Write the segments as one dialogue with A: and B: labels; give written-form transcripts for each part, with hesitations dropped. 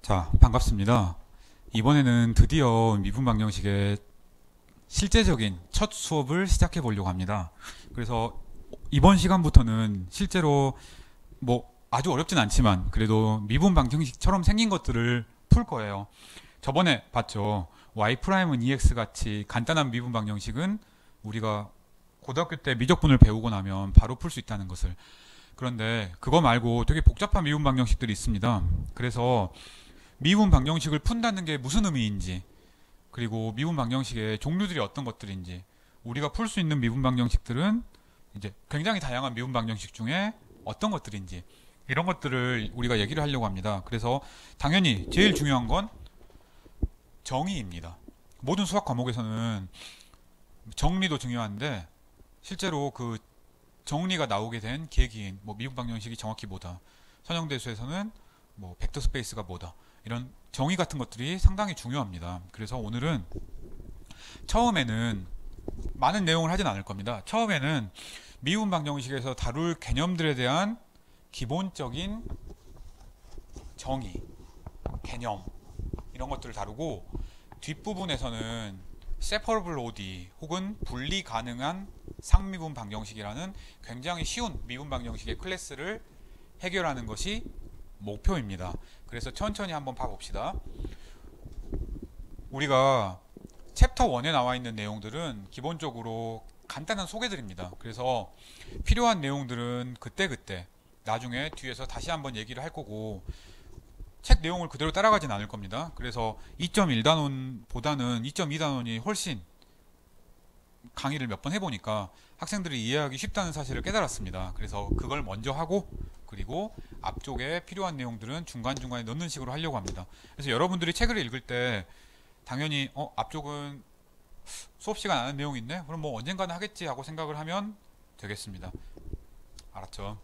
A: 자, 반갑습니다. 이번에는 드디어 미분 방정식의 실제적인 첫 수업을 시작해 보려고 합니다. 그래서 이번 시간부터는 실제로 아주 어렵진 않지만 그래도 미분 방정식처럼 생긴 것들을 풀 거예요. 저번에 봤죠. y'은 2x 같이 간단한 미분 방정식은 우리가 고등학교 때 미적분을 배우고 나면 바로 풀 수 있다는 것을. 그런데 그거 말고 되게 복잡한 미분 방정식들이 있습니다. 그래서 미분 방정식을 푼다는 게 무슨 의미인지, 그리고 미분 방정식의 종류들이 어떤 것들인지, 우리가 풀 수 있는 미분 방정식들은 이제 굉장히 다양한 미분 방정식 중에 어떤 것들인지, 이런 것들을 우리가 얘기를 하려고 합니다. 그래서 당연히 제일 중요한 건 정의입니다. 모든 수학 과목에서는 정리도 중요한데 실제로 그 정리가 나오게 된 계기인, 미분 방정식이 정확히 뭐다, 선형대수에서는 벡터 스페이스가 뭐다, 이런 정의 같은 것들이 상당히 중요합니다. 그래서 오늘은 처음에는 많은 내용을 하진 않을 겁니다. 처음에는 미분 방정식에서 다룰 개념들에 대한 기본적인 정의, 개념, 이런 것들을 다루고, 뒷부분에서는 separable ODE 혹은 분리 가능한 상미분 방정식이라는 굉장히 쉬운 미분 방정식의 클래스를 해결하는 것이 목표입니다. 그래서 천천히 한번 봐봅시다. 우리가 챕터 1에 나와 있는 내용들은 기본적으로 간단한 소개들입니다. 그래서 필요한 내용들은 그때그때 나중에 뒤에서 다시 한번 얘기를 할 거고, 책 내용을 그대로 따라가진 않을 겁니다. 그래서 2.1단원보다는 2.2단원이 훨씬 강의를 몇 번 해보니까 학생들이 이해하기 쉽다는 사실을 깨달았습니다. 그래서 그걸 먼저 하고, 그리고 앞쪽에 필요한 내용들은 중간중간에 넣는 식으로 하려고 합니다. 그래서 여러분들이 책을 읽을 때 당연히 앞쪽은 수업 시간 안 하는 내용이 있네? 그럼 언젠가는 하겠지 하고 생각을 하면 되겠습니다. 알았죠?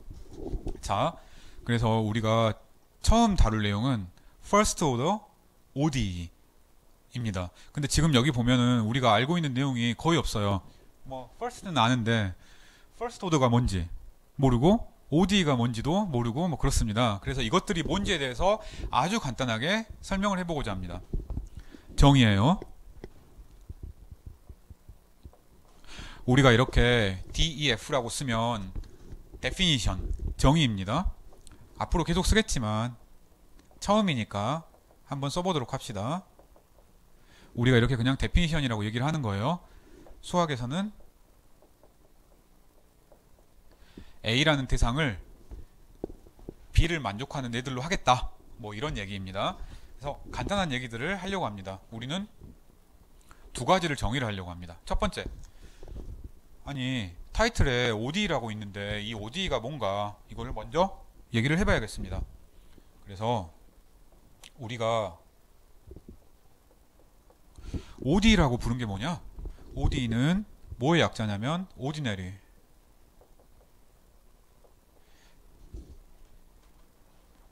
A: 자, 그래서 우리가 처음 다룰 내용은 First Order ODE입니다. 근데 지금 여기 보면은 우리가 알고 있는 내용이 거의 없어요. First는 아는데 First Order가 뭔지 모르고 ODE가 뭔지도 모르고 그렇습니다. 그래서 이것들이 뭔지에 대해서 아주 간단하게 설명을 해보고자 합니다. 정의예요. 우리가 이렇게 DEF라고 쓰면 definition, 정의입니다. 앞으로 계속 쓰겠지만 처음이니까 한번 써보도록 합시다. 우리가 이렇게 그냥 definition이라고 얘기를 하는 거예요. 수학에서는 A라는 대상을 B를 만족하는 애들로 하겠다, 이런 얘기입니다. 그래서 간단한 얘기들을 하려고 합니다. 우리는 두 가지를 정의를 하려고 합니다. 첫 번째, 아니 타이틀에 ODE라고 있는데 이 ODE가 뭔가, 이거를 먼저 얘기를 해봐야겠습니다. 그래서 우리가 ODE라고 부른 게 뭐냐? ODE는 뭐의 약자냐면 ordinary,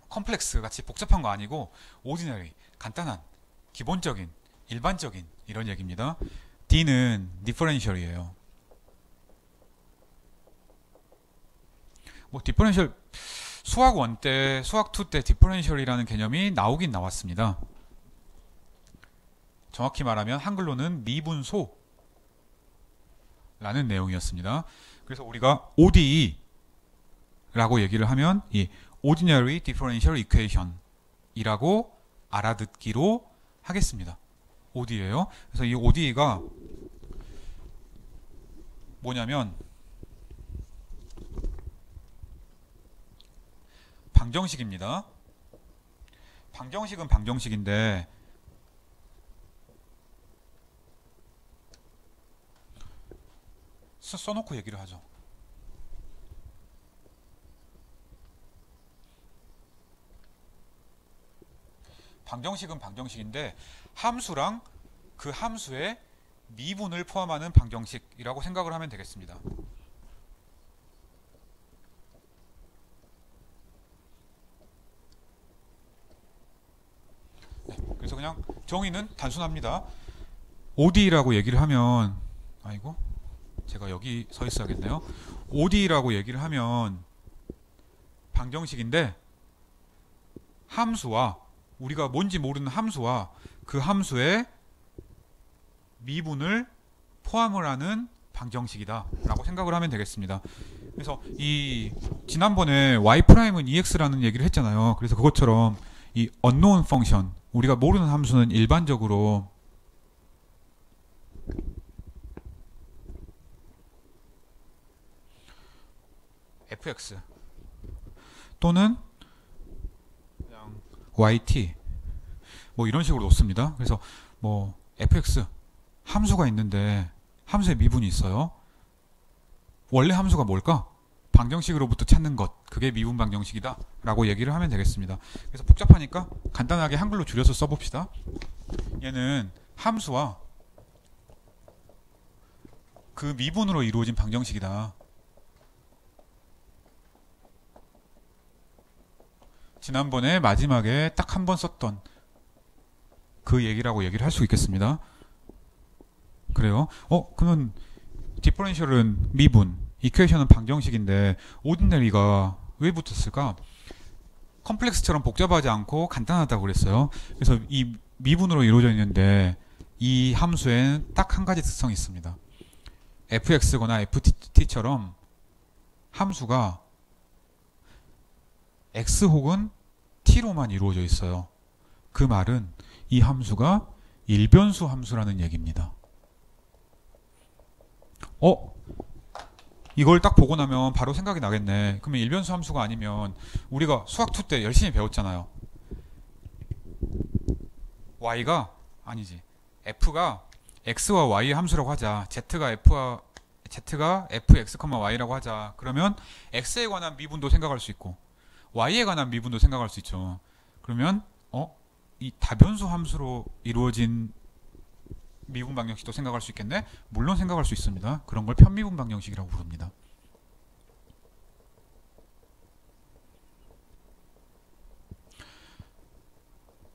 A: 컴플렉스 같이 복잡한 거 아니고 ordinary, 간단한, 기본적인, 일반적인, 이런 얘기입니다. D는 differential이에요. differential, 수학 1 때, 수학 2 때 differential이라는 개념이 나오긴 나왔습니다. 정확히 말하면 한글로는 미분소라는 내용이었습니다. 그래서 우리가 ODE라고 얘기를 하면 이 Ordinary Differential Equation 이라고 알아듣기로 하겠습니다. ODE예요. 그래서 이 ODE가 뭐냐면 방정식입니다. 방정식은 방정식인데 써놓고 얘기를 하죠. 방정식은 방정식인데 함수랑 그 함수의 미분을 포함하는 방정식이라고 생각을 하면 되겠습니다. 네, 그래서 그냥 정의는 단순합니다. ODE라고 얘기를 하면, 아이고 제가 여기 서 있어야겠네요. ODE라고 얘기를 하면 방정식인데 함수와 우리가 뭔지 모르는 함수와 그 함수의 미분을 포함을 하는 방정식이다 라고 생각을 하면 되겠습니다. 그래서 이 지난번에 y'은 ex라는 얘기를 했잖아요. 그래서 그것처럼 이 unknown 펑션, 우리가 모르는 함수는 일반적으로 fx 또는 그냥 yt 뭐 이런 식으로 놓습니다. 그래서 뭐 fx 함수가 있는데 함수의 미분이 있어요. 원래 함수가 뭘까? 방정식으로부터 찾는 것, 그게 미분 방정식이다 라고 얘기를 하면 되겠습니다. 그래서 복잡하니까 간단하게 한글로 줄여서 써봅시다. 얘는 함수와 그 미분으로 이루어진 방정식이다. 지난번에 마지막에 딱 한 번 썼던 그 얘기라고 얘기를 할 수 있겠습니다. 그래요? 그러면 디퍼런셜은 미분, 이퀘이션은 방정식인데 오디너리가 왜 붙었을까? 컴플렉스처럼 복잡하지 않고 간단하다고 그랬어요. 그래서 이 미분으로 이루어져 있는데 이 함수에는 딱 한 가지 특성이 있습니다. fx거나 ft처럼 함수가 x 혹은 t로만 이루어져 있어요. 그 말은 이 함수가 일변수 함수라는 얘기입니다. 이걸 딱 보고 나면 바로 생각이 나겠네. 그러면 일변수 함수가 아니면 우리가 수학2 때 열심히 배웠잖아요. y가 아니지. f가 x와 y의 함수라고 하자. z가 fx, y라고 하자. 그러면 x에 관한 미분도 생각할 수 있고 y에 관한 미분도 생각할 수 있죠. 그러면 이 다변수 함수로 이루어진 미분 방정식도 생각할 수 있겠네? 물론 생각할 수 있습니다. 그런 걸 편미분 방정식이라고 부릅니다.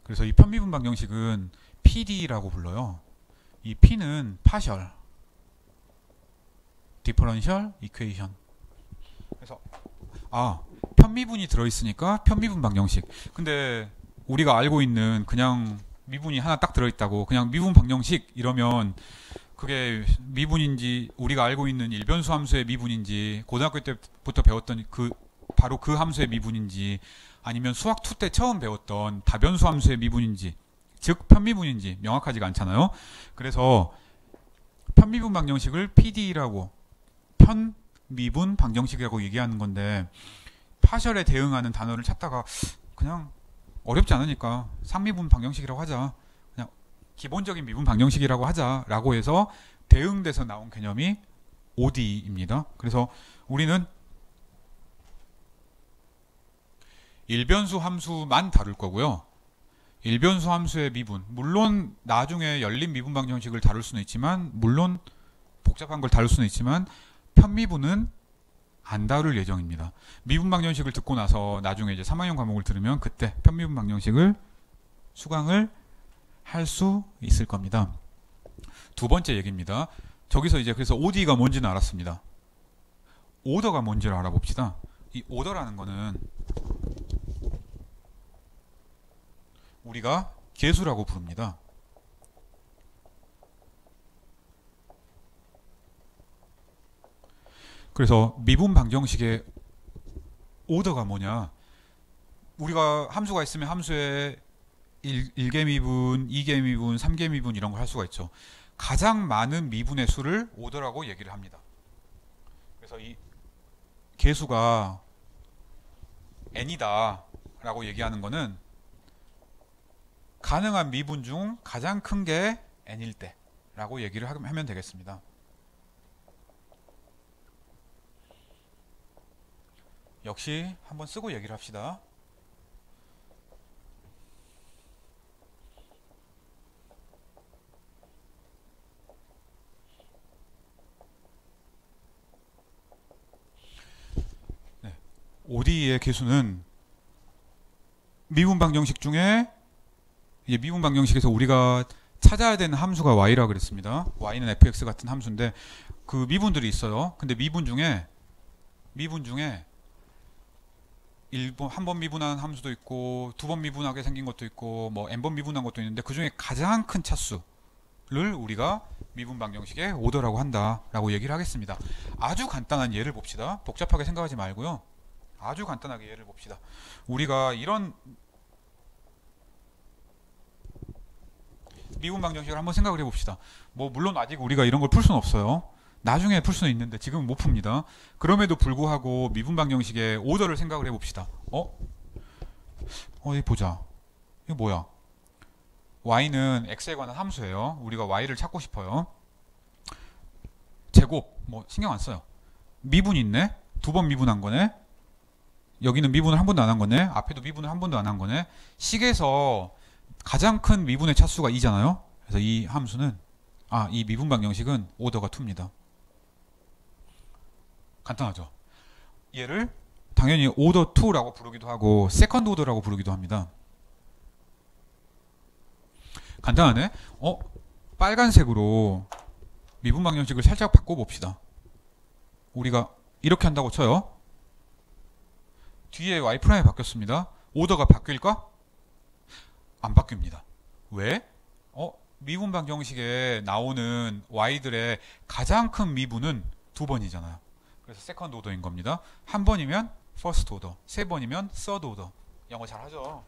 A: 그래서 이 편미분 방정식은 PD라고 불러요. 이 P는 파셜, 디퍼런셜 이퀘이션. 그래서 편미분이 들어있으니까 편미분 방정식. 근데 우리가 알고 있는 그냥 미분이 하나 딱 들어있다고 그냥 미분 방정식 이러면 그게 미분인지 우리가 알고 있는 일변수 함수의 미분인지 고등학교 때부터 배웠던 바로 그 함수의 미분인지 아니면 수학2 때 처음 배웠던 다변수 함수의 미분인지 즉 편미분인지 명확하지가 않잖아요. 그래서 편미분 방정식을 PD라고 편미분 방정식이라고 얘기하는 건데 파셜에 대응하는 단어를 찾다가 그냥 어렵지 않으니까 상미분 방정식이라고 하자. 그냥 기본적인 미분 방정식이라고 하자라고 해서 대응돼서 나온 개념이 ODE입니다. 그래서 우리는 일변수 함수만 다룰 거고요. 일변수 함수의 미분, 물론 나중에 열린 미분 방정식을 다룰 수는 있지만 물론 복잡한 걸 다룰 수는 있지만 편미분은 안 다룰 예정입니다. 미분 방정식을 듣고 나서 나중에 이제 3학년 과목을 들으면 그때 편미분 방정식을 수강을 할 수 있을 겁니다. 두 번째 얘기입니다. 저기서 이제 그래서 OD가 뭔지는 알았습니다. 오더가 뭔지를 알아봅시다. 이 오더라는 거는 우리가 계수라고 부릅니다. 그래서 미분 방정식의 오더가 뭐냐? 우리가 함수가 있으면 함수에 1개 미분, 2개 미분, 3개 미분 이런 걸 할 수가 있죠. 가장 많은 미분의 수를 오더라고 얘기를 합니다. 그래서 이 계수가 n이다 라고 얘기하는 거는 가능한 미분 중 가장 큰 게 n일 때 라고 얘기를 하면 되겠습니다. 역시 한번 쓰고 얘기를 합시다. 네. ODE의 계수는 미분 방정식 중에 이제 미분 방정식에서 우리가 찾아야 되는 함수가 y라 그랬습니다. y는 fx 같은 함수인데 그 미분들이 있어요. 근데 미분 중에 한 번 미분한 함수도 있고 두 번 미분하게 생긴 것도 있고 뭐 n번 미분한 것도 있는데 그 중에 가장 큰 차수를 우리가 미분 방정식의 오더라고 한다라고 얘기를 하겠습니다. 아주 간단한 예를 봅시다. 복잡하게 생각하지 말고요. 아주 간단하게 예를 봅시다. 우리가 이런 미분 방정식을 한번 생각을 해봅시다. 뭐 물론 아직 우리가 이런 걸 풀 수는 없어요. 나중에 풀 수는 있는데 지금은 못 풉니다. 그럼에도 불구하고 미분 방정식의 오더를 생각을 해봅시다. 어디 보자. 이거 뭐야? y는 x에 관한 함수예요. 우리가 y를 찾고 싶어요. 제곱 뭐 신경 안 써요. 미분 있네. 두 번 미분한 거네. 여기는 미분을 한 번도 안 한 거네. 앞에도 미분을 한 번도 안 한 거네. 식에서 가장 큰 미분의 차수가 2잖아요. 그래서 이 함수는 이 미분 방정식은 오더가 2입니다. 간단하죠. 얘를 당연히 오더 2라고 부르기도 하고 세컨드 오더라고 부르기도 합니다. 간단하네. 빨간색으로 미분 방정식을 살짝 바꿔봅시다. 우리가 이렇게 한다고 쳐요. 뒤에 y' 바뀌었습니다. 오더가 바뀔까? 안 바뀝니다. 왜? 미분 방정식에 나오는 y들의 가장 큰 미분은 두 번이잖아요. 그래서 세컨드 오더인 겁니다. 한 번이면 퍼스트 오더, 세 번이면 서드 오더. 영어 잘하죠?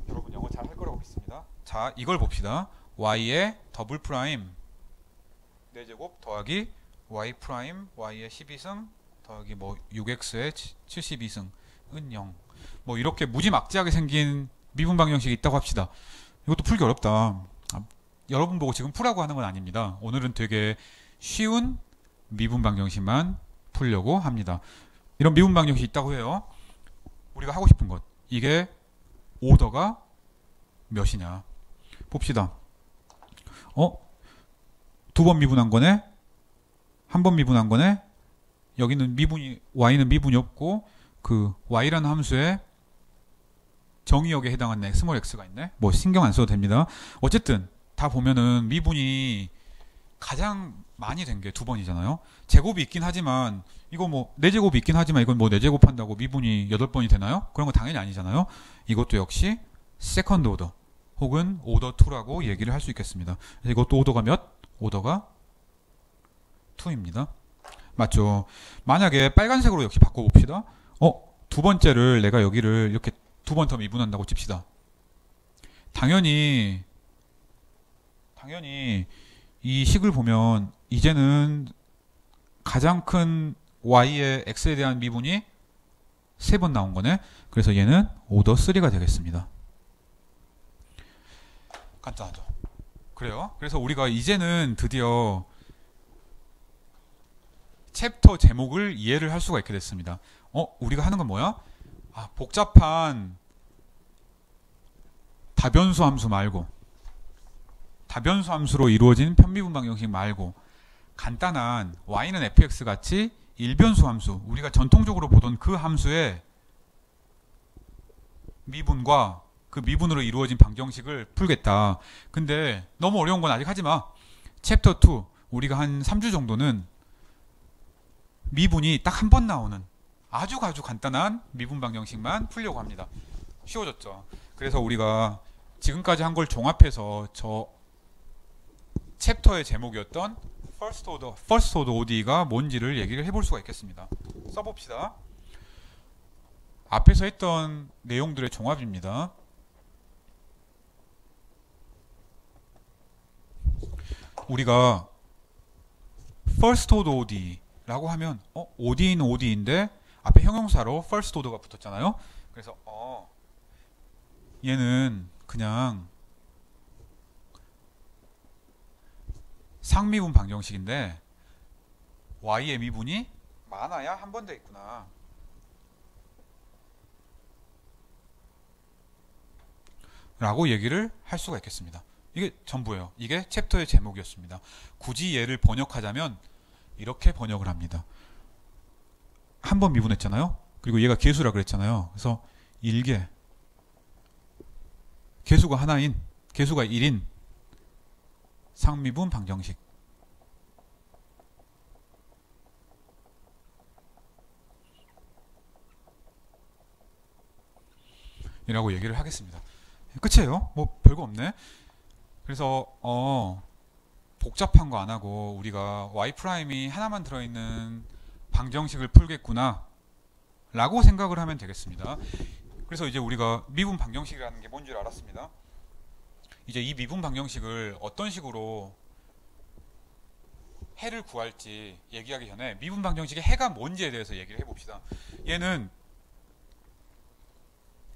A: 여러분 영어 잘 할 거라고 믿습니다. 자, 이걸 봅시다. y의 더블 프라임 4제곱 더하기 y 프라임 y의 12승 더하기 뭐 6x의 72승은 0. 뭐 이렇게 무지막지하게 생긴 미분 방정식이 있다고 합시다. 이것도 풀기 어렵다. 여러분 보고 지금 풀라고 하는 건 아닙니다. 오늘은 되게 쉬운 미분 방정식만 풀려고 합니다. 이런 미분 방정식이 있다고 해요. 우리가 하고 싶은 것. 이게 오더가 몇이냐. 봅시다. 두 번 미분한 거네. 한 번 미분한 거네. 여기는 y는 미분이 없고 그 y라는 함수에 정의역에 해당하는 스몰 x가 있네. 뭐 신경 안 써도 됩니다. 어쨌든 다 보면은 미분이 가장 많이 된 게 두 번이잖아요. 제곱이 있긴 하지만 이거 뭐 4제곱이 있긴 하지만 이건 뭐 4제곱 한다고 미분이 8번이 되나요? 그런 거 당연히 아니잖아요. 이것도 역시 세컨드 오더 혹은 오더 2라고 얘기를 할 수 있겠습니다. 그래서 이것도 오더가 몇? 오더가 2입니다. 맞죠? 만약에 빨간색으로 역시 바꿔봅시다. 두 번째를 내가 여기를 이렇게 두 번 더 미분한다고 칩시다. 당연히 이 식을 보면 이제는 가장 큰 y의 x에 대한 미분이 3번 나온 거네. 그래서 얘는 오더 3가 되겠습니다. 간단하죠? 그래요. 그래서 우리가 이제는 드디어 챕터 제목을 이해를 할 수가 있게 됐습니다. 우리가 하는 건 뭐야? 복잡한 다변수 함수 말고 다변수 함수로 이루어진 편미분 방정식 말고 간단한 y는 fx 같이 일변수 함수, 우리가 전통적으로 보던 그 함수의 미분과 그 미분으로 이루어진 방정식을 풀겠다. 근데 너무 어려운 건 아직 하지 마. 챕터 2 우리가 한 3주 정도는 미분이 딱 한 번 나오는 아주 간단한 미분 방정식만 풀려고 합니다. 쉬워졌죠. 그래서 우리가 지금까지 한 걸 종합해서 저 챕터의 제목이었던 First Order ODE가 뭔지를 얘기를 해볼 수가 있겠습니다. 써봅시다. 앞에서 했던 내용들의 종합입니다. 우리가 First Order ODE라고 하면 ODE는 ODE인데 앞에 형용사로 First Order가 붙었잖아요. 그래서 얘는 그냥 상미분 방정식인데 y의 미분이 많아야 한 번 더 있구나 라고 얘기를 할 수가 있겠습니다. 이게 전부예요. 이게 챕터의 제목이었습니다. 굳이 얘를 번역하자면 이렇게 번역을 합니다. 한 번 미분했잖아요. 그리고 얘가 개수라 그랬잖아요. 그래서 일개 개수가 하나인 개수가 1인 상미분 방정식. 이라고 얘기를 하겠습니다. 끝이에요. 뭐 별거 없네. 그래서 복잡한 거 안 하고 우리가 y 프라임이 하나만 들어있는 방정식을 풀겠구나 라고 생각을 하면 되겠습니다. 그래서 이제 우리가 미분 방정식이라는 게 뭔지 알았습니다. 이제 이 미분 방정식을 어떤 식으로 해를 구할지 얘기하기 전에 미분 방정식의 해가 뭔지에 대해서 얘기를 해봅시다. 얘는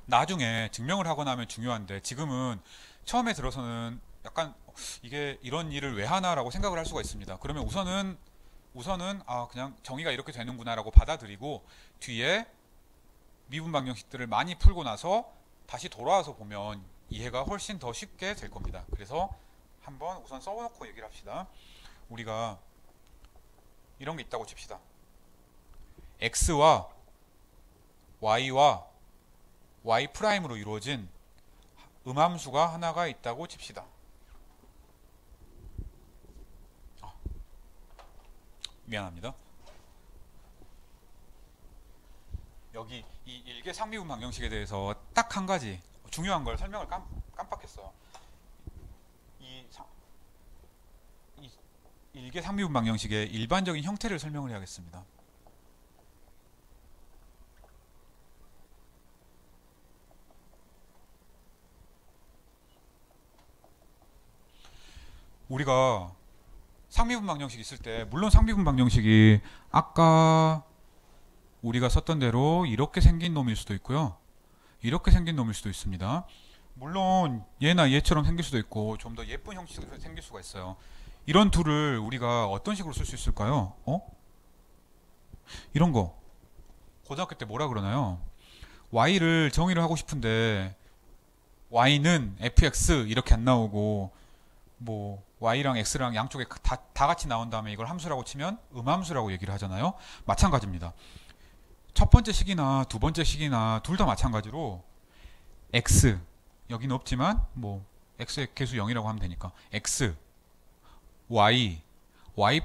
A: 나중에 증명을 하거나 하면 중요한데 지금은 처음에 들어서는 약간 이게 이런 일을 왜 하나라고 생각을 할 수가 있습니다. 그러면 우선은 그냥 정의가 이렇게 되는구나 라고 받아들이고 뒤에 미분 방정식들을 많이 풀고 나서 다시 돌아와서 보면 이해가 훨씬 더 쉽게 될 겁니다. 그래서 한번 우선 써놓고 얘기를 합시다. 우리가 이런 게 있다고 칩시다. x와 y와 y 프라임으로 이루어진 음함수가 하나가 있다고 칩시다. 미안합니다. 여기 이 일개 상미분 방정식에 대해서 딱 한 가지 중요한 걸 설명을 깜빡했어. 이 일개 상미분 방정식의 일반적인 형태를 설명을 해야겠습니다. 우리가 상미분 방정식 있을 때 물론 상미분 방정식이 아까 우리가 썼던 대로 이렇게 생긴 놈일 수도 있고요. 이렇게 생긴 놈일 수도 있습니다. 물론 얘나 얘처럼 생길 수도 있고 좀 더 예쁜 형식으로 생길 수가 있어요. 이런 둘을 우리가 어떤 식으로 쓸 수 있을까요? 이런 거 고등학교 때 뭐라 그러나요? y를 정의를 하고 싶은데 y는 fx 이렇게 안 나오고 뭐 y랑 x랑 양쪽에 다 같이 나온 다음에 이걸 함수라고 치면 음함수라고 얘기를 하잖아요. 마찬가지입니다. 첫 번째 식이나 두 번째 식이나 둘 다 마찬가지로 x 여기는 없지만 뭐 x의 개수 0이라고 하면 되니까 x, y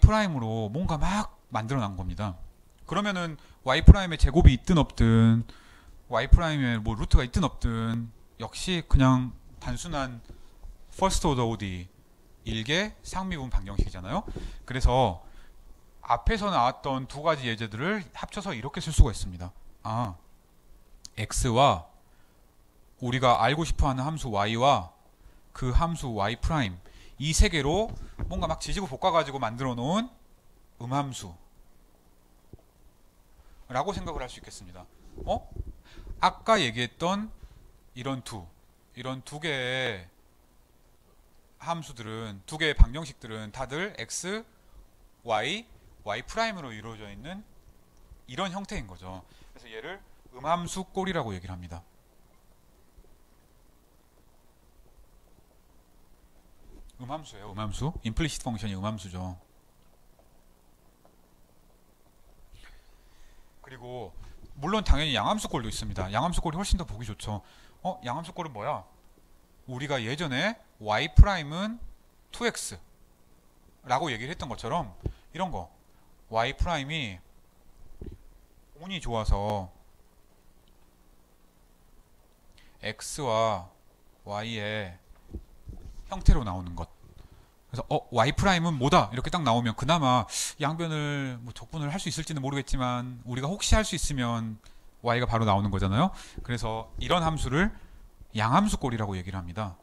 A: 프라임으로 뭔가 막 만들어 난 겁니다. 그러면은 y 프라임의 제곱이 있든 없든 y 프라임의 뭐 루트가 있든 없든 역시 그냥 단순한 퍼스트 오더 ODE 일개 상미분 방정식이잖아요. 그래서 앞에서 나왔던 두 가지 예제들을 합쳐서 이렇게 쓸 수가 있습니다. x와 우리가 알고 싶어하는 함수 y와 그 함수 y 프라임 이 세 개로 뭔가 막 지지고 볶아가지고 만들어 놓은 음함수 라고 생각을 할 수 있겠습니다. 아까 얘기했던 이런 두 개의 함수들은 두 개의 방정식들은 다들 x, y 프라임으로 이루어져 있는 이런 형태인 거죠. 그래서 얘를 음함수 꼴이라고 얘기를 합니다. 음함수예요. 음함수. 임플리시트 펑션이 음함수죠. 그리고 물론 당연히 양함수 꼴도 있습니다. 양함수 꼴이 훨씬 더 보기 좋죠. 양함수 꼴은 뭐야? 우리가 예전에 y 프라임은 2x 라고 얘기를 했던 것처럼 이런 거 y 프라임이 운이 좋아서 x와 y의 형태로 나오는 것. 그래서 y 프라임은 뭐다 이렇게 딱 나오면 그나마 양변을 뭐 적분을 할 수 있을지는 모르겠지만 우리가 혹시 할 수 있으면 y가 바로 나오는 거잖아요. 그래서 이런 함수를 양함수 꼴이라고 얘기를 합니다.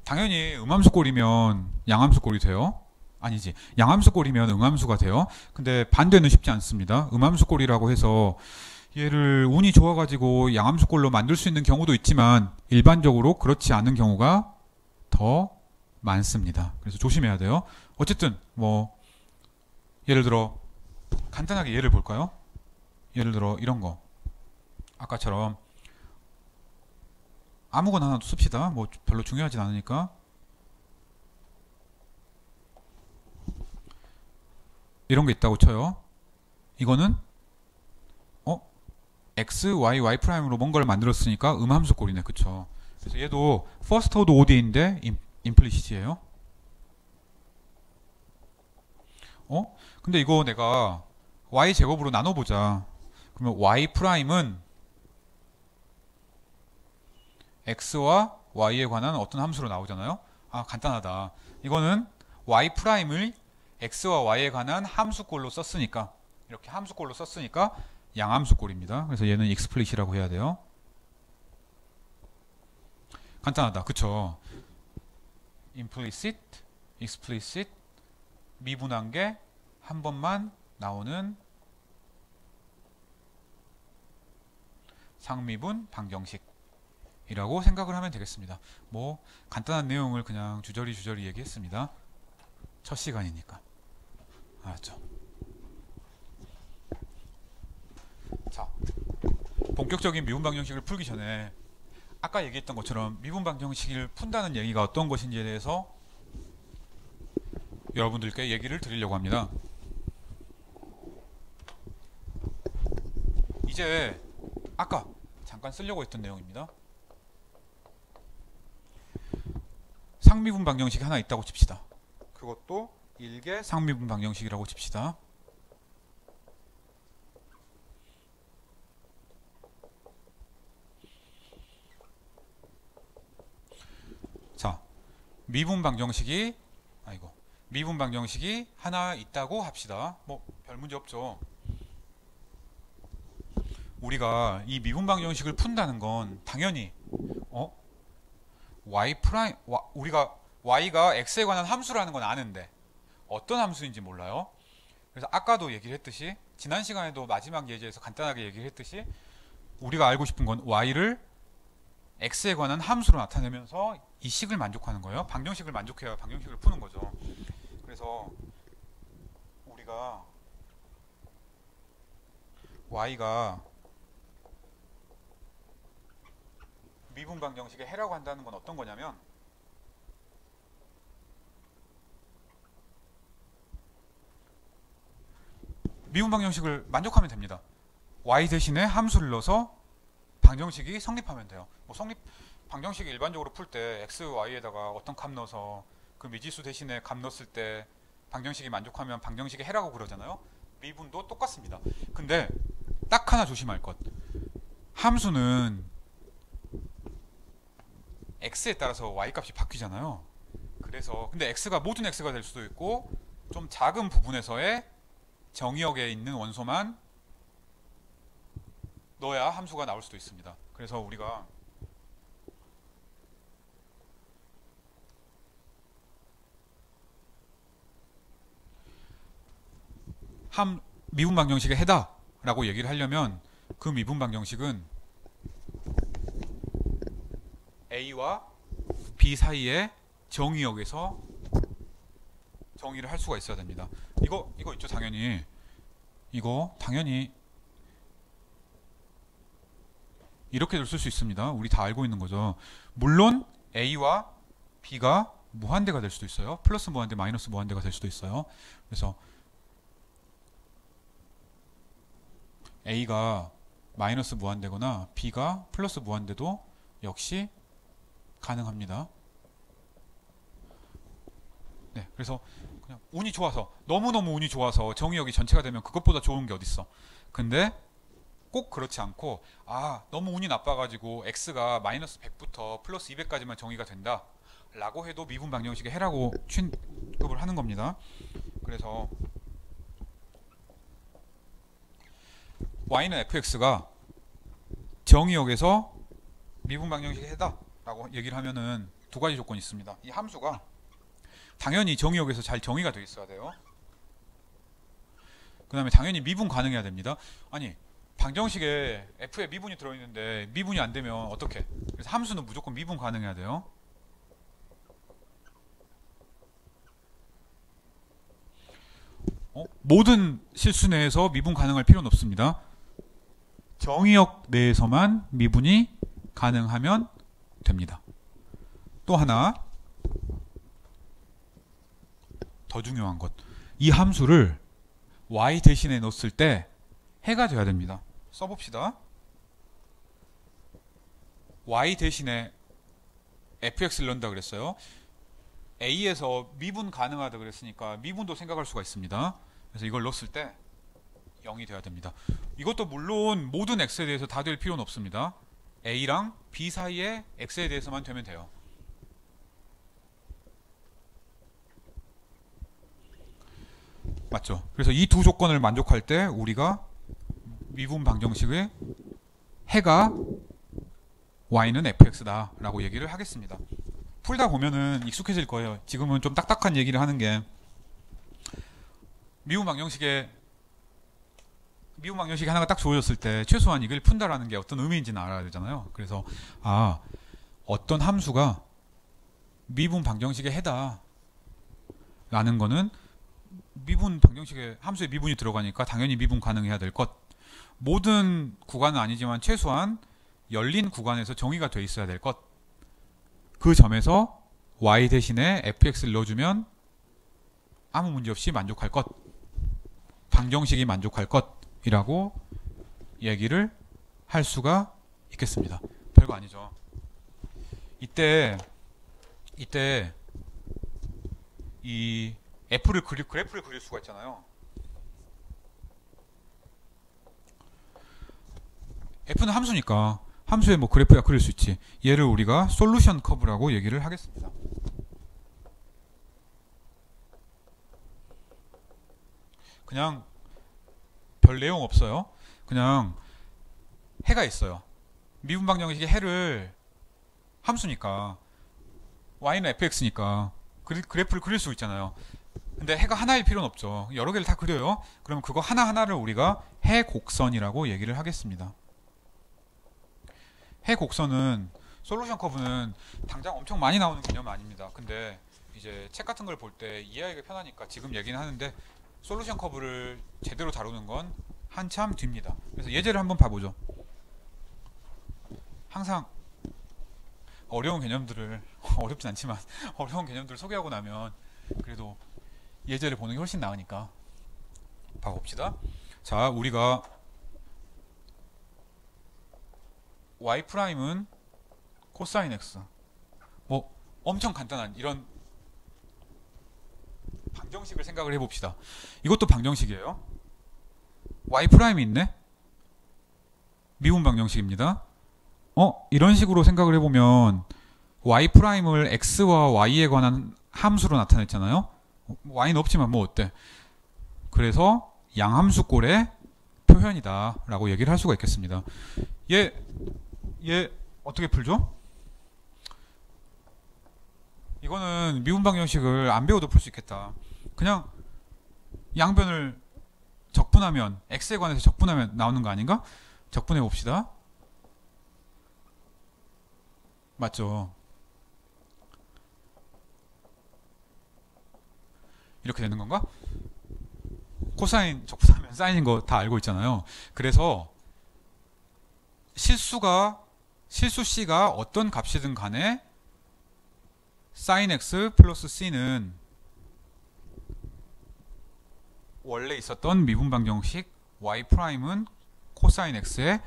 A: 당연히 음함수 꼴이면 양함수 꼴이 돼요. 아니지. 양함수 꼴이면 음함수가 돼요. 근데 반대는 쉽지 않습니다. 음함수 꼴이라고 해서 얘를 운이 좋아가지고 양함수 꼴로 만들 수 있는 경우도 있지만 일반적으로 그렇지 않은 경우가 더 많습니다. 그래서 조심해야 돼요. 어쨌든 뭐 예를 들어 간단하게 예를 볼까요? 예를 들어 이런 거 아까처럼 아무거나 하나 씁시다. 뭐 별로 중요하진 않으니까 이런 게 있다고 쳐요. 이거는 x, y 프라임으로 뭔가를 만들었으니까 음함수 꼴이네. 그쵸? 그래서 얘도 퍼스트 오더 ODE인데 임플리시트예요. 근데 이거 내가 y 제곱으로 나눠보자. 그러면 y 프라임은 x와 y에 관한 어떤 함수로 나오잖아요. 아, 간단하다. 이거는 y 프라임을 x와 y에 관한 함수꼴로 썼으니까, 이렇게 함수꼴로 썼으니까 양함수꼴입니다. 그래서 얘는 explicit이라고 해야 돼요. 간단하다. 그쵸? implicit, explicit, 미분한 게 한 번만 나오는 상미분 방정식이라고 생각을 하면 되겠습니다. 뭐 간단한 내용을 그냥 주저리 얘기했습니다. 첫 시간이니까. 알았죠? 자, 본격적인 미분 방정식을 풀기 전에 아까 얘기했던 것처럼 미분 방정식을 푼다는 얘기가 어떤 것인지에 대해서 여러분들께 얘기를 드리려고 합니다. 이제 아까 잠깐 쓰려고 했던 내용입니다. 상미분 방정식이 하나 있다고 칩시다. 그것도 일개 상미분 방정식이라고 칩시다. 자, 미분 방정식이 하나 있다고 합시다. 뭐 별 문제 없죠. 우리가 이 미분 방정식을 푼다는 건 당연히 y 프라임 우리가 y가 x에 관한 함수라는 건 아는데 어떤 함수인지 몰라요. 그래서 아까도 얘기를 했듯이, 지난 시간에도 마지막 예제에서 간단하게 얘기를 했듯이, 우리가 알고 싶은 건 y를 x에 관한 함수로 나타내면서 이 식을 만족하는 거예요. 방정식을 만족해야 방정식을 푸는 거죠. 그래서 우리가 y가 미분 방정식의 해라고 한다는 건 어떤 거냐면, 미분 방정식을 만족하면 됩니다. y 대신에 함수를 넣어서 방정식이 성립하면 돼요. 뭐 방정식이 일반적으로 풀 때 x, y에다가 어떤 값 넣어서 그 미지수 대신에 값 넣었을 때 방정식이 만족하면 방정식의 해라고 그러잖아요. 미분도 똑같습니다. 근데 딱 하나 조심할 것. 함수는 x에 따라서 y 값이 바뀌잖아요. 그래서 근데 x가 모든 x가 될 수도 있고, 좀 작은 부분에서의 정의역에 있는 원소만 넣어야 함수가 나올 수도 있습니다. 그래서 우리가 미분 방정식의 해다라고 얘기를 하려면, 그 미분 방정식은 A와 B 사이의 정의역에서 정의를 할 수가 있어야 됩니다. 이거 있죠, 당연히. 이거 당연히 이렇게도 쓸 수 있습니다. 우리 다 알고 있는 거죠. 물론 A와 B가 무한대가 될 수도 있어요. 플러스 무한대, 마이너스 무한대가 될 수도 있어요. 그래서 A가 마이너스 무한대거나 B가 플러스 무한대도 역시 가능합니다. 네, 그래서 그냥 운이 좋아서, 너무너무 운이 좋아서 정의역이 전체가 되면 그것보다 좋은 게 어딨어. 근데 꼭 그렇지 않고, 너무 운이 나빠가지고 x가 마이너스 100부터 플러스 200까지만 정의가 된다 라고 해도 미분 방정식의 해라고 취급을 하는 겁니다. 그래서 y는 fx가 정의역에서 미분 방정식의 해다 라고 얘기를 하면은 두 가지 조건이 있습니다. 이 함수가 당연히 정의역에서 잘 정의가 되어 있어야 돼요. 그 다음에 당연히 미분 가능해야 됩니다. 아니, 방정식에 f에 미분이 들어있는데 미분이 안 되면 어떻게? 그래서 함수는 무조건 미분 가능해야 돼요. 모든 실수 내에서 미분 가능할 필요는 없습니다. 정의역 내에서만 미분이 가능하면 됩니다. 또 하나 더 중요한 것, 이 함수를 y 대신에 넣었을 때 해가 돼야 됩니다. 써봅시다. y 대신에 fx를 넣는다 그랬어요. A에서 미분 가능하다 그랬으니까 미분도 생각할 수가 있습니다. 그래서 이걸 넣었을 때 0이 돼야 됩니다. 이것도 물론 모든 x에 대해서 다 될 필요는 없습니다. A랑 B 사이에 x에 대해서만 되면 돼요. 맞죠? 그래서 이 두 조건을 만족할 때 우리가 미분 방정식의 해가 y는 fx다 라고 얘기를 하겠습니다. 풀다 보면은 익숙해질 거예요. 지금은 좀 딱딱한 얘기를 하는 게 미분 방정식이 하나가 딱 주어졌을 때 최소한 이걸 푼다라는 게 어떤 의미인지는 알아야 되잖아요. 그래서 어떤 함수가 미분 방정식의 해다 라는 거는 미분 방정식에 함수에 미분이 들어가니까 당연히 미분 가능해야 될 것. 모든 구간은 아니지만 최소한 열린 구간에서 정의가 돼 있어야 될 것. 그 점에서 y 대신에 fx를 넣어주면 아무 문제 없이 만족할 것. 방정식이 만족할 것이라고 얘기를 할 수가 있겠습니다. 별거 아니죠. 이때 이 그래프를 그릴 수가 있잖아요. f는 함수니까 함수에 뭐 그래프야 그릴 수 있지. 얘를 우리가 솔루션 커브라고 얘기를 하겠습니다. 그냥 별 내용 없어요. 그냥 해가 있어요. 미분 방정식의 해를 함수니까 y는 fx니까 그래프를 그릴 수 있잖아요. 근데 해가 하나일 필요는 없죠. 여러 개를 다 그려요. 그럼 그거 하나하나를 우리가 해 곡선이라고 얘기를 하겠습니다. 해 곡선은 솔루션 커브는 당장 엄청 많이 나오는 개념은 아닙니다. 근데 이제 책 같은 걸 볼 때 이해하기가 편하니까 지금 얘기는 하는데 솔루션 커브를 제대로 다루는 건 한참 뒤입니다. 그래서 예제를 한번 봐보죠. 항상 어려운 개념들을 어렵진 않지만 어려운 개념들을 소개하고 나면 그래도 예제를 보는 게 훨씬 나으니까 봐봅시다. 자, 우리가 y''은 코사인 x 뭐 엄청 간단한 이런 방정식을 생각을 해봅시다. 이것도 방정식이에요. y''이 있네. 미분 방정식입니다. 이런 식으로 생각을 해보면 y''을 x와 y에 관한 함수로 나타냈잖아요. y는 없지만 뭐 어때. 그래서 양함수꼴의 표현이다 라고 얘기를 할 수가 있겠습니다. 얘 어떻게 풀죠? 이거는 미분 방정식을 안 배워도 풀 수 있겠다. 그냥 양변을 적분하면 x에 관해서 적분하면 나오는 거 아닌가? 적분해 봅시다. 맞죠? 이렇게 되는 건가? 코사인 적분하면 사인인 거 다 알고 있잖아요. 그래서 실수 c가 어떤 값이든 간에 sin x 플러스 c는 원래 있었던 미분 방정식 y''은 코사인 x의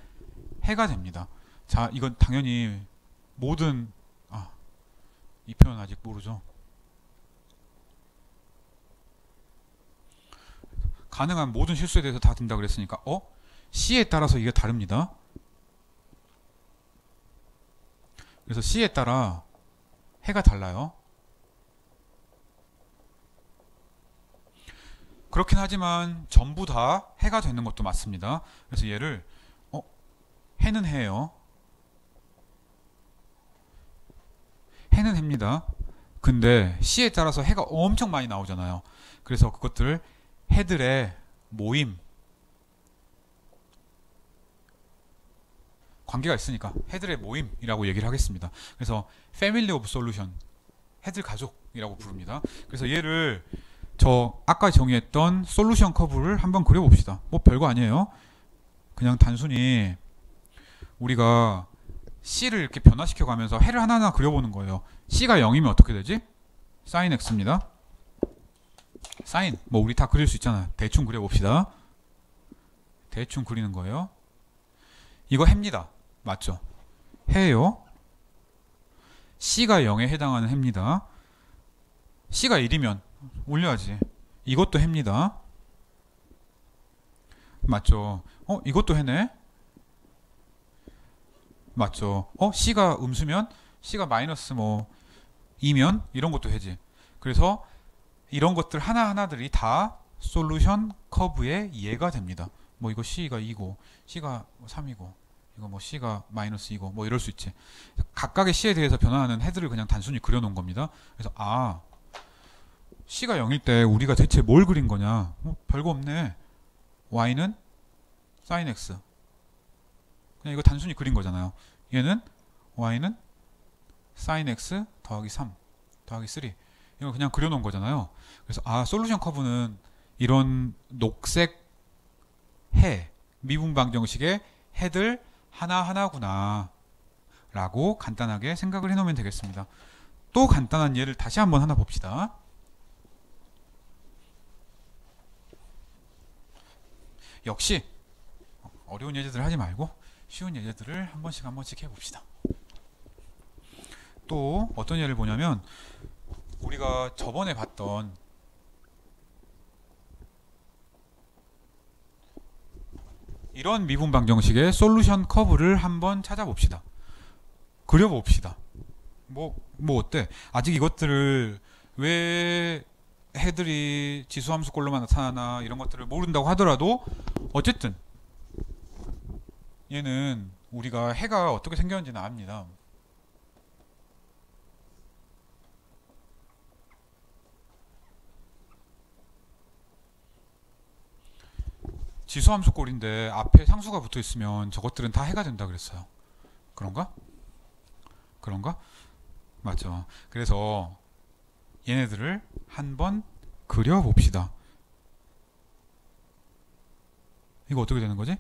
A: 해가 됩니다. 자, 이건 당연히 모든 이 표현 아직 모르죠. 가능한 모든 실수에 대해서 다 된다 그랬으니까 C에 따라서 이게 다릅니다. 그래서 C에 따라 해가 달라요. 그렇긴 하지만 전부 다 해가 되는 것도 맞습니다. 그래서 얘를 해는 해예요. 해는 해입니다. 근데 C에 따라서 해가 엄청 많이 나오잖아요. 그래서 그것들을 해들의 모임, 관계가 있으니까 해들의 모임이라고 얘기를 하겠습니다. 그래서 Family of Solution, 해들 가족이라고 부릅니다. 그래서 얘를 저 아까 정의했던 솔루션 커브를 한번 그려봅시다. 뭐 별거 아니에요. 그냥 단순히 우리가 C를 이렇게 변화시켜 가면서 해를 하나하나 그려보는 거예요. C가 0이면 어떻게 되지? sin x입니다. 사인 뭐 우리 다 그릴 수 있잖아요. 대충 그려봅시다. 대충 그리는 거예요. 이거 해입니다. 맞죠? 해예요. C가 0에 해당하는 해입니다. C가 1이면 올려야지. 이것도 해입니다. 맞죠? 이것도 해네. 맞죠? C가 음수면 C가 마이너스 뭐 2면 이런 것도 해지. 그래서 이런 것들 하나하나들이 다 솔루션 커브의 이해가 됩니다. 뭐 이거 C가 2고 C가 3이고 이거 뭐 C가 마이너스 2고 뭐 이럴 수 있지. 각각의 C에 대해서 변화하는 헤드를 그냥 단순히 그려놓은 겁니다. 그래서 C가 0일 때 우리가 대체 뭘 그린 거냐? 별거 없네. Y는 sin X. 그냥 이거 단순히 그린 거잖아요. 얘는 Y는 sin X 더하기 3 더하기 3. 이거 그냥 그려놓은 거잖아요. 그래서 솔루션 커브는 이런 녹색 해 미분방정식의 해들 하나하나구나 라고 간단하게 생각을 해놓으면 되겠습니다. 또 간단한 예를 다시 한번 하나 봅시다. 역시 어려운 예제들 하지 말고 쉬운 예제들을 한 번씩 해봅시다. 또 어떤 예를 보냐면 우리가 저번에 봤던 이런 미분방정식의 솔루션 커브를 한번 찾아봅시다. 그려봅시다. 뭐 어때? 아직 이것들을 왜 해들이 지수함수꼴로만 나타나나 이런 것들을 모른다고 하더라도 어쨌든 얘는 우리가 해가 어떻게 생겼는지는 압니다. 지수함수 꼴인데 앞에 상수가 붙어 있으면 저것들은 다 해가 된다 그랬어요. 그런가? 맞죠. 그래서 얘네들을 한번 그려봅시다. 이거 어떻게 되는 거지?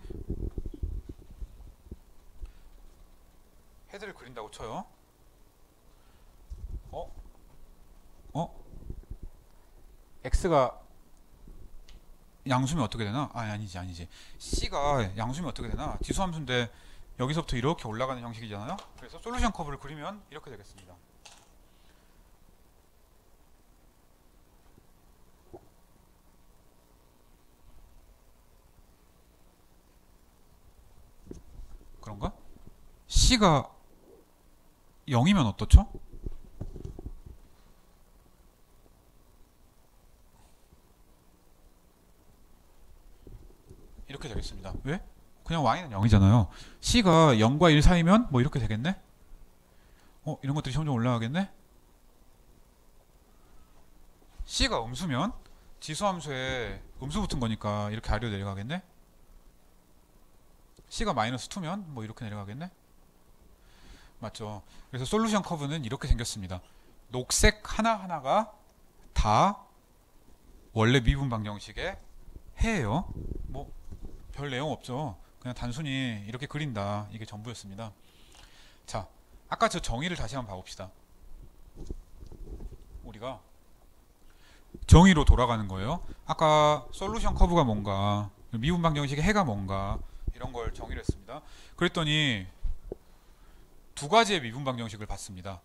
A: 해들을 그린다고 쳐요. X가 양수면 어떻게 되나? 아니지. C가 양수면 어떻게 되나? 지수함수인데 여기서부터 이렇게 올라가는 형식이잖아요. 그래서 솔루션 커브를 그리면 이렇게 되겠습니다. 그런가? C가 0이면 어떻죠? 이렇게 되겠습니다. 왜? 그냥 Y는 0이잖아요. C가 0과 1 사이면 뭐 이렇게 되겠네? 이런 것들이 점점 올라가겠네? C가 음수면 지수함수에 음수 붙은 거니까 이렇게 아래로 내려가겠네? C가 마이너스 2면 뭐 이렇게 내려가겠네? 맞죠? 그래서 솔루션 커브는 이렇게 생겼습니다. 녹색 하나하나가 다 원래 미분 방정식의 해예요. 뭐 별 내용 없죠. 그냥 단순히 이렇게 그린다. 이게 전부였습니다. 자, 아까 저 정의를 다시 한번 봐봅시다. 우리가 정의로 돌아가는 거예요. 아까 솔루션 커브가 뭔가, 미분 방정식의 해가 뭔가 이런 걸 정의를 했습니다. 그랬더니 두 가지의 미분 방정식을 봤습니다.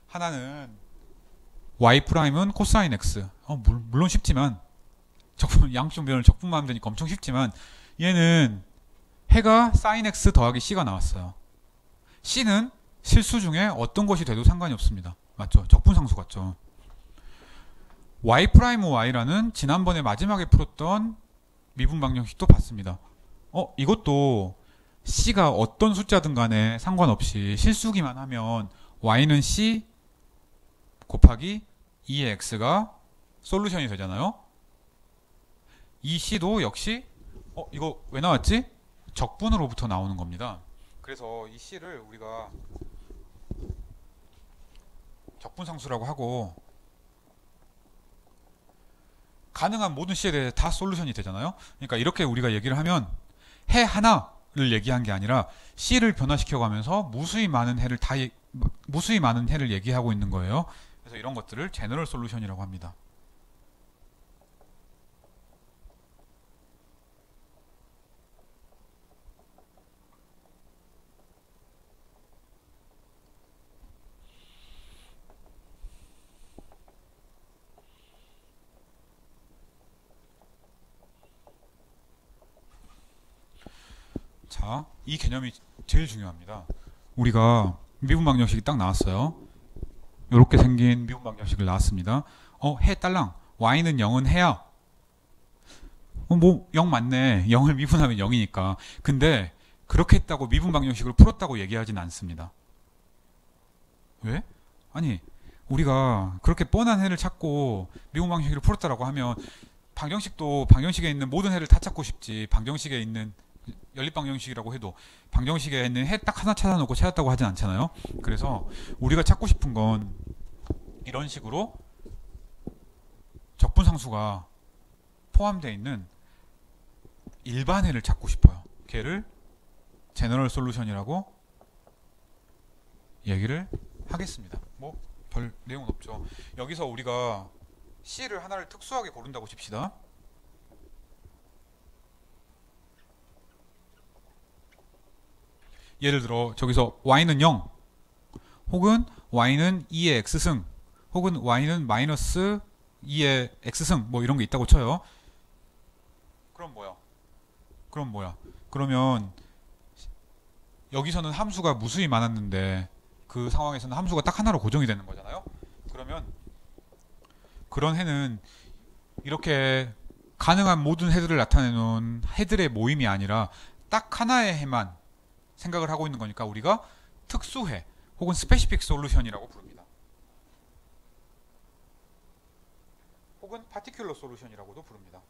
A: 하나는 y''은 코사인 x. 물론 쉽지만 양쪽 면을 적분만 하면 되니까 엄청 쉽지만 얘는 해가 sin x 더하기 c가 나왔어요. c는 실수 중에 어떤 것이 돼도 상관이 없습니다. 맞죠? 적분상수 같죠? y'라는 지난번에 마지막에 풀었던 미분 방정식도 봤습니다. 이것도 c가 어떤 숫자든 간에 상관없이 실수기만 하면 y는 c 곱하기 2의 x가 솔루션이 되잖아요. 이 c도 역시 이거 왜 나왔지? 적분으로부터 나오는 겁니다. 그래서 이 c를 우리가 적분상수라고 하고 가능한 모든 c에 대해 다 솔루션이 되잖아요. 그러니까 이렇게 우리가 얘기를 하면 해 하나를 얘기한 게 아니라 c를 변화시켜 가면서 무수히 많은 해를 얘기하고 있는 거예요. 그래서 이런 것들을 제너럴 솔루션이라고 합니다. 자, 이 개념이 제일 중요합니다. 우리가 미분 방정식이 딱 나왔어요. 이렇게 생긴 미분 방정식을 나왔습니다. 해 딸랑 y는 0은 해야 뭐 0 맞네. 0을 미분하면 0이니까. 근데 그렇게 했다고 미분 방정식을 풀었다고 얘기하진 않습니다. 왜? 아니 우리가 그렇게 뻔한 해를 찾고 미분 방정식을 풀었다라고 하면 방정식도 방정식에 있는 모든 해를 다 찾고 싶지. 방정식에 있는 연립 방정식이라고 해도 방정식에 있는 해 딱 하나 찾아놓고 찾았다고 하진 않잖아요. 그래서 우리가 찾고 싶은 건 이런 식으로 적분상수가 포함되어 있는 일반해를 찾고 싶어요. 걔를 제너럴 솔루션이라고 얘기를 하겠습니다. 뭐 별 내용은 없죠. 여기서 우리가 C를 하나를 특수하게 고른다고 칩시다. 예를 들어 저기서 y는 0 혹은 y는 2의 x승 혹은 y는 마이너스 2의 x승 뭐 이런 게 있다고 쳐요. 그럼 뭐야? 그러면 여기서는 함수가 무수히 많았는데 그 상황에서는 함수가 딱 하나로 고정이 되는 거잖아요. 그러면 그런 해는 이렇게 가능한 모든 해들을 나타내는 해들의 모임이 아니라 딱 하나의 해만 생각을 하고 있는 거니까 우리가 특수해 혹은 스페시픽 솔루션이라고 부릅니다. 혹은 파티큘러 솔루션이라고도 부릅니다.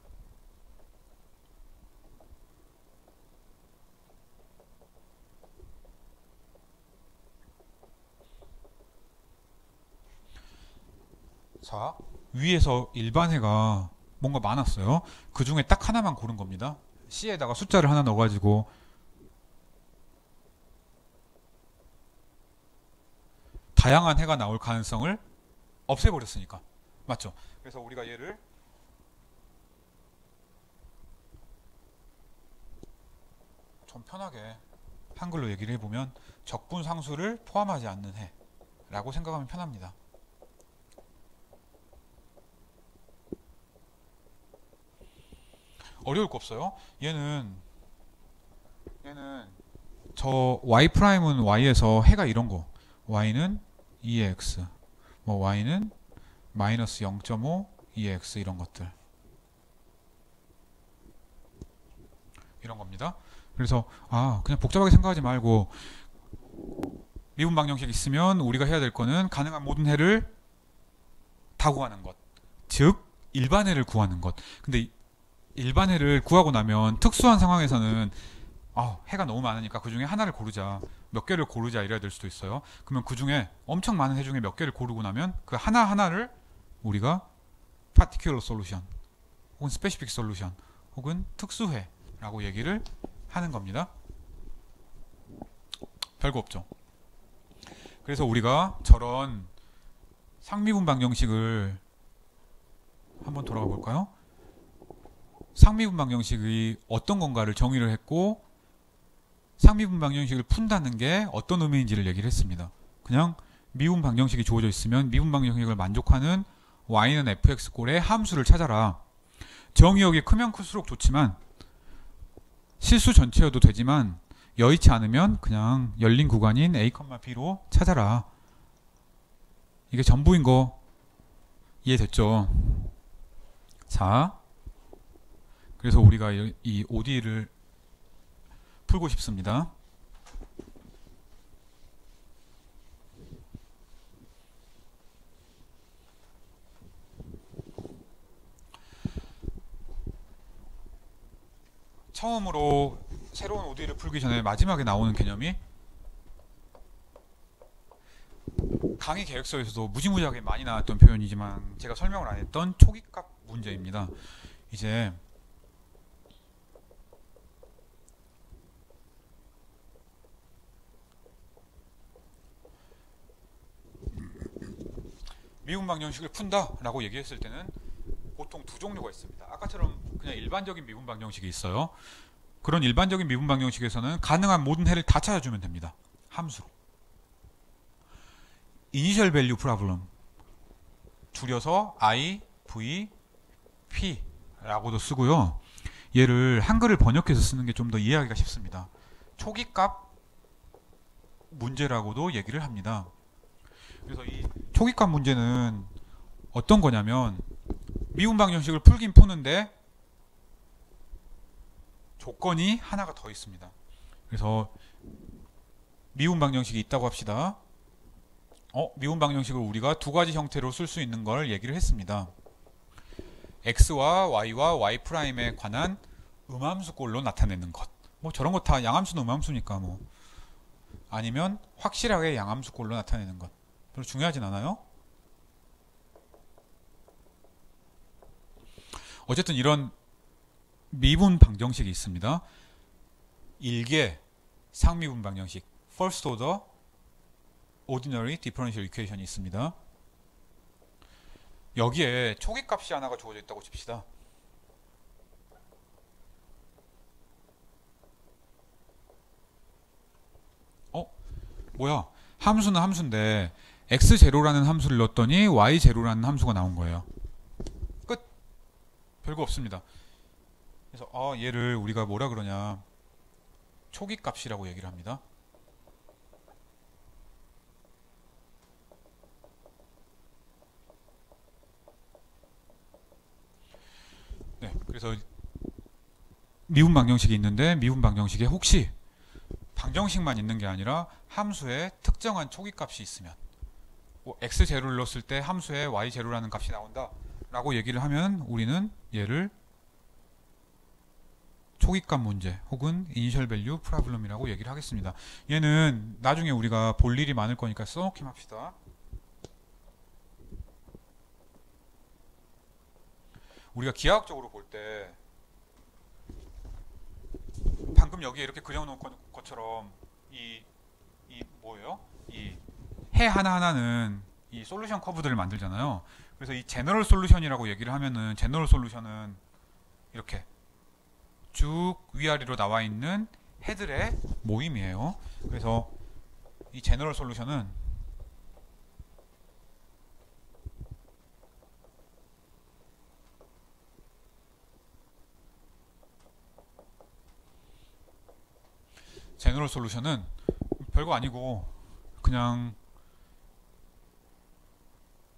A: 자, 위에서 일반해가 뭔가 많았어요. 그 중에 딱 하나만 고른 겁니다. C에다가 숫자를 하나 넣어가지고 다양한 해가 나올 가능성을 없애버렸으니까. 맞죠? 그래서 우리가 얘를 좀 편하게 한글로 얘기를 해보면 적분상수를 포함하지 않는 해라고 생각하면 편합니다. 어려울 거 없어요. 얘는 저 y''은 y에서 해가 이런 거 y는 2x 뭐 y는 마이너스 0.5 2x 이런 것들 이런 겁니다. 그래서 그냥 복잡하게 생각하지 말고 미분 방정식 있으면 우리가 해야 될 거는 가능한 모든 해를 다 구하는 것, 즉 일반해를 구하는 것. 근데 일반해를 구하고 나면 특수한 상황에서는 해가 너무 많으니까 그 중에 하나를 고르자, 몇 개를 고르자 이래야 될 수도 있어요. 그러면 그 중에 엄청 많은 해 중에 몇 개를 고르고 나면 그 하나하나를 우리가 particular solution 혹은 specific solution 혹은 특수해라고 얘기를 하는 겁니다. 별거 없죠. 그래서 우리가 저런 상미분 방정식을 한번 돌아가 볼까요? 상미분 방정식이 어떤 건가를 정의를 했고 상미분 방정식을 푼다는 게 어떤 의미인지를 얘기를 했습니다. 그냥 미분 방정식이 주어져 있으면 미분 방정식을 만족하는 y는 fx꼴의 함수를 찾아라. 정의역이 크면 클수록 좋지만 실수 전체여도 되지만 여의치 않으면 그냥 열린 구간인 a, b로 찾아라. 이게 전부인 거 이해됐죠? 자, 그래서 우리가 이 ODE를 풀고 싶습니다. 처음으로 새로운 ODE를 풀기 전에 마지막에 나오는 개념이 강의 계획서에서도 무지무지하게 많이 나왔던 표현이지만 제가 설명을 안 했던 초기값 문제입니다. 이제 미분 방정식을 푼다라고 얘기했을 때는 보통 두 종류가 있습니다. 아까처럼 그냥 일반적인 미분 방정식이 있어요. 그런 일반적인 미분 방정식에서는 가능한 모든 해를 다 찾아주면 됩니다. 함수로. 이니셜 밸류 프로블럼 줄여서 IVP라고도 쓰고요. 얘를 한글을 번역해서 쓰는 게 좀 더 이해하기가 쉽습니다. 초기값 문제라고도 얘기를 합니다. 그래서 이 초기값 문제는 어떤 거냐면 미분 방정식을 풀긴 푸는데 조건이 하나가 더 있습니다. 그래서 미분 방정식이 있다고 합시다. 미분 방정식을 우리가 두 가지 형태로 쓸 수 있는 걸 얘기를 했습니다. x와 y와 y'에 관한 음함수꼴로 나타내는 것. 뭐 저런 거 다 양함수는 음함수니까 뭐. 아니면 확실하게 양함수꼴로 나타내는 것. 별로 중요하진 않아요. 어쨌든 이런 미분 방정식이 있습니다. 일개 상미분 방정식, first order ordinary differential equation이 있습니다. 여기에 초기값이 하나가 주어져 있다고 칩시다. 뭐야? 함수는 함수인데 x0라는 함수를 넣었더니 y0라는 함수가 나온 거예요. 끝. 별거 없습니다. 그래서 얘를 우리가 뭐라 그러냐? 초기값이라고 얘기를 합니다. 네, 그래서 미분 방정식이 있는데 미분 방정식에 혹시 방정식만 있는 게 아니라 함수에 특정한 초기값이 있으면 x0를 넣었을 때 함수에 y0라는 값이 나온다 라고 얘기를 하면 우리는 얘를 초기값 문제 혹은 이니셜 밸류 프로블럼이라고 얘기를 하겠습니다. 얘는 나중에 우리가 볼 일이 많을 거니까 써놓긴 합시다. 우리가 기하학적으로 볼 때 방금 여기에 이렇게 그려놓은 것처럼 이 뭐예요? 이 해 하나하나는 이 솔루션 커브들을 만들잖아요. 그래서 이 제너럴 솔루션이라고 얘기를 하면은 제너럴 솔루션은 이렇게 쭉 위아래로 나와 있는 해들의 모임이에요. 그래서 이 제너럴 솔루션은 별거 아니고 그냥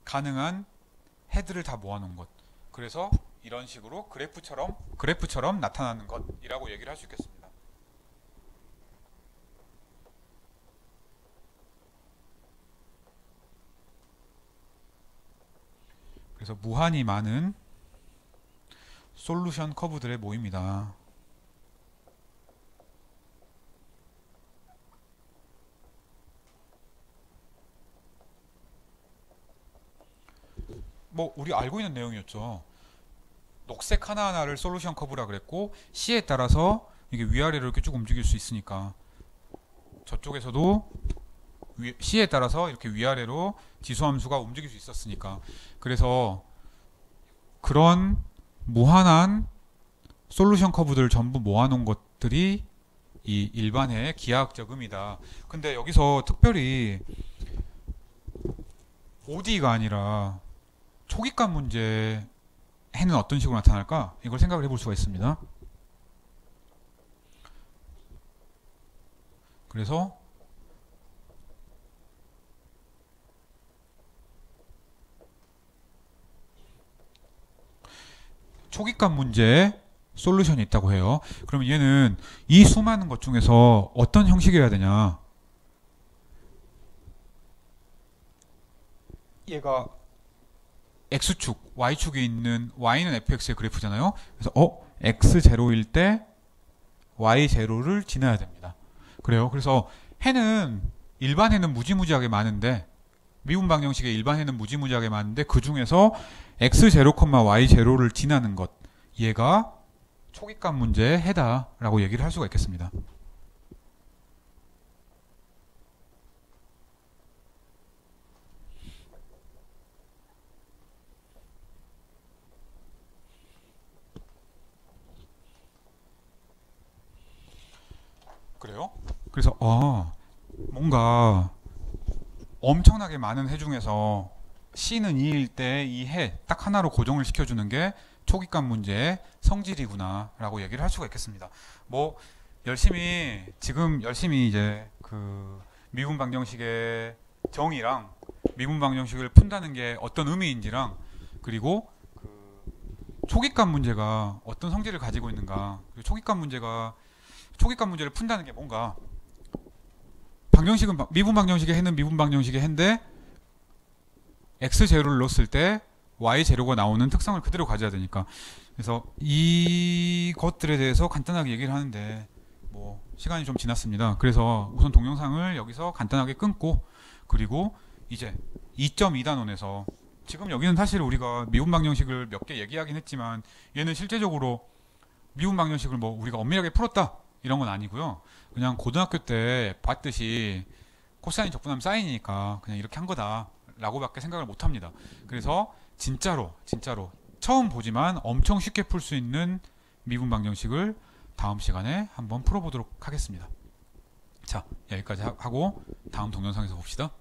A: 가능한 헤드를 다 모아놓은 것. 그래서 이런 식으로 그래프처럼 나타나는 것이라고 얘기를 할 수 있겠습니다. 그래서 무한히 많은 솔루션 커브들의 모임이다. 뭐 우리 알고 있는 내용이었죠. 녹색 하나하나를 솔루션 커브라 그랬고 C에 따라서 이게 위아래로 이렇게 쭉 움직일 수 있으니까 저쪽에서도 C에 따라서 이렇게 위아래로 지수함수가 움직일 수 있었으니까 그래서 그런 무한한 솔루션 커브들을 전부 모아놓은 것들이 이 일반의 기하학적 의미다. 근데 여기서 특별히 OD가 아니라 초기값 문제 해는 어떤 식으로 나타날까? 이걸 생각을 해볼 수가 있습니다. 그래서 초기값 문제에 솔루션이 있다고 해요. 그러면 얘는 이 수많은 것 중에서 어떤 형식이어야 되냐? 얘가 x축, y축에 있는 y는 fx의 그래프잖아요. 그래서 x0일 때 y0를 지나야 됩니다. 그래요. 그래서 해는 일반 해는 무지무지하게 많은데 미분 방정식의 일반 해는 무지무지하게 많은데 그 중에서 x0, y0를 지나는 것 얘가 초기값 문제의 해다라고 얘기를 할 수가 있겠습니다. 그래요? 그래서 뭔가 엄청나게 많은 해 중에서 C는 2일 때 이 해 딱 하나로 고정을 시켜주는 게 초기값 문제의 성질이구나 라고 얘기를 할 수가 있겠습니다. 뭐 지금 열심히 이제 그 미분 방정식의 정의랑 미분 방정식을 푼다는 게 어떤 의미인지랑, 그리고 그 초기값 문제가 어떤 성질을 가지고 있는가, 그리고 초기값 문제를 푼다는 게 뭔가, 미분 방정식의 해는 미분 방정식의 해인데 x 제로를 넣었을 때 y 제로가 나오는 특성을 그대로 가져야 되니까, 그래서 이것들에 대해서 간단하게 얘기를 하는데 뭐 시간이 좀 지났습니다. 그래서 우선 동영상을 여기서 간단하게 끊고, 그리고 이제 2.2단원에서, 지금 여기는 사실 우리가 미분 방정식을 몇 개 얘기하긴 했지만 얘는 실제적으로 미분 방정식을 뭐 우리가 엄밀하게 풀었다 이런 건 아니고요. 그냥 고등학교 때 봤듯이 코사인 적분하면 사인이니까 그냥 이렇게 한 거다 라고밖에 생각을 못 합니다. 그래서 진짜로 처음 보지만 엄청 쉽게 풀 수 있는 미분 방정식을 다음 시간에 한번 풀어보도록 하겠습니다. 자, 여기까지 하고 다음 동영상에서 봅시다.